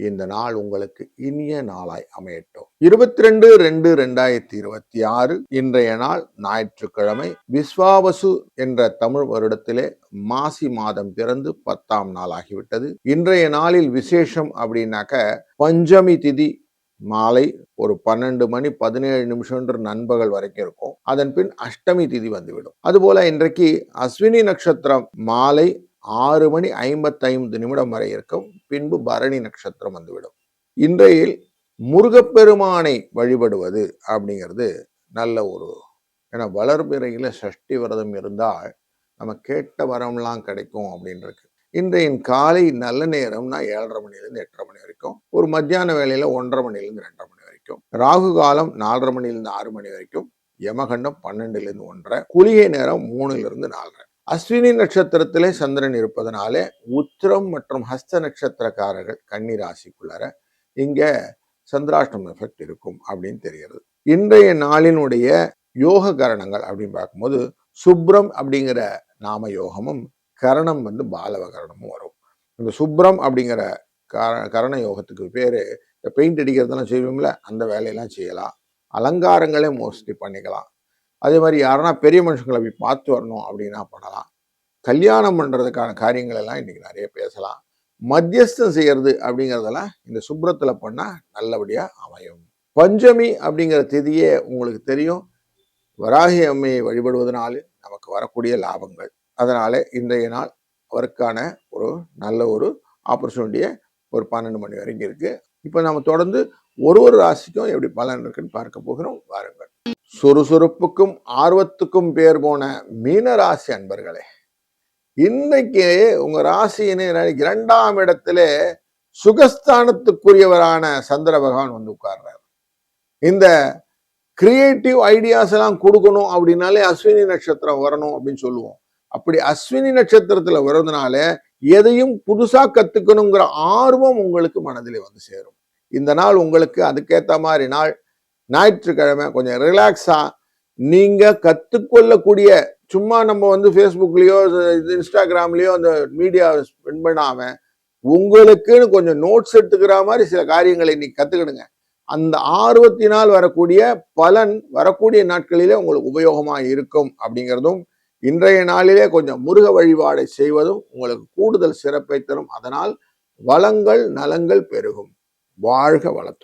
இந்த நாள் உங்களுக்கு இனிய நாளாய் அமையட்டும். 22/2/2026 இன்றைய நாள் ஞாயிற்றுக்கிழமை. விஸ்வாவசு என்ற தமிழ் வருடத்திலே மாசி மாதம் பிறந்து 10ஆம் நாள் ஆகிவிட்டது. இன்றைய நாளில் விசேஷம் அப்படின்னாக்க பஞ்சமி திதி மாலை ஒரு 12:17 நண்பகல் வரைக்கும் இருக்கும். அதன் பின் அஷ்டமி திதி வந்துவிடும். அதுபோல இன்றைக்கு அஸ்வினி நட்சத்திரம் மாலை 6:55 வரை இருக்கும். பின்பு பரணி நட்சத்திரம் வந்துவிடும். இன்றைய முருகப்பெருமானை வழிபடுவது அப்படிங்கிறது நல்ல ஒரு, ஏன்னா வளர்பிறையில சஷ்டி விரதம் இருந்தால் நம்ம கேட்ட வரம்லாம் கிடைக்கும் அப்படின்றது. இன்றைய காலை நல்ல நேரம்னா 7:30 மணிலேருந்து 8:30 மணி வரைக்கும். ஒரு மத்தியான வேலையில 1:30 மணிலேருந்து 2:30 மணி வரைக்கும். ராகு காலம் 4:30 மணிலேருந்து 6 மணி வரைக்கும். யமகண்டம் 12லேருந்து 1:30. குளிகை நேரம் 3லேருந்து 4:30. அஸ்வினி நட்சத்திரத்திலே சந்திரன் இருப்பதனாலே உத்திரம் மற்றும் ஹஸ்த நட்சத்திரக்காரர்கள் கன்னி ராசிக்குள்ளார இங்க சந்திராஷ்டம் எஃபெக்ட் இருக்கும் அப்படின்னு தெரிகிறது. இன்றைய நாளினுடைய யோக கரணங்கள் அப்படின்னு பார்க்கும்போது சுப்ரம் அப்படிங்கிற நாம யோகமும் கரணம் பாலவ கரணமும் வரும். இந்த சுப்ரம் அப்படிங்கிற கரண யோகத்துக்கு பேரு இந்த பெயிண்ட் அடிக்கிறதெல்லாம் செய்வோம்ல, அந்த வேலையெல்லாம் செய்யலாம். அலங்காரங்களே மோஸ்ட்லி பண்ணிக்கலாம். அதே மாதிரி யாருன்னா பெரிய மனுஷங்களை போய் பார்த்து வரணும் அப்படின்னா பண்ணலாம். கல்யாணம் பண்றதுக்கான காரியங்கள் எல்லாம் இன்னைக்கு நிறைய பேசலாம். மத்தியஸ்தம் செய்யறது அப்படிங்கிறதெல்லாம் இந்த சுப்ரத்துல பண்ணா நல்லபடியா அமையும். பஞ்சமி அப்படிங்கிற திதியே உங்களுக்கு தெரியும். வராகி அம்மையை வழிபடுவதனால நமக்கு வரக்கூடிய லாபங்கள். அதனால இன்றைய நாள் அவருக்கான ஒரு நல்ல ஒரு ஆப்பர்ச்சுனிட்டியை ஒரு 12 மணி வரைக்கும் இருக்கு. இப்ப நம்ம தொடர்ந்து ஒரு ராசிக்கும் எப்படி பலன் இருக்குன்னு பார்க்க போகிறோம். வாருங்கள். சுறுசுறுப்புக்கும் ஆர்வத்துக்கும் பேர் போன மீன ராசி அன்பர்களே, இன்னைக்கு உங்க ராசியினை 2ஆம் இடத்துல சுகஸ்தானத்துக்குரியவரான சந்திர பகவான் உட்கார்றாரு. இந்த கிரியேட்டிவ் ஐடியாஸ் எல்லாம் கொடுக்கணும் அப்படின்னாலே அஸ்வினி நட்சத்திரம் வரணும் அப்படின்னு சொல்லுவோம். அப்படி அஸ்வினி நட்சத்திரத்துல வர்றதுனால எதையும் புதுசா கத்துக்கணுங்கிற ஆர்வம் உங்களுக்கு மனதிலே சேரும். இந்த நாள் உங்களுக்கு அதுக்கேற்ற மாதிரி நாள். ஞாயிற்றுக்கிழமை கொஞ்சம் ரிலாக்ஸா நீங்க கத்துக்கொள்ளக்கூடிய, சும்மா நம்ம ஃபேஸ்புக்லயோ இன்ஸ்டாகிராம்லயோ அந்த மீடியா ஸ்பெண்ட் பண்ணாம உங்களுக்குன்னு கொஞ்சம் நோட்ஸ் எடுத்துக்கிற மாதிரி சில காரியங்களை நீ கத்துக்கிடுங்க. அந்த ஆர்வத்தினால் வரக்கூடிய பலன் வரக்கூடிய நாட்களிலே உங்களுக்கு உபயோகமா இருக்கும் அப்படிங்கிறதும், இன்றைய நாளிலே கொஞ்சம் முருக வழிபாடை செய்வதும் உங்களுக்கு கூடுதல் சிறப்பை தரும். அதனால் வளங்கள் நலங்கள் பெருகும். வாழ்க வளத்துடன்.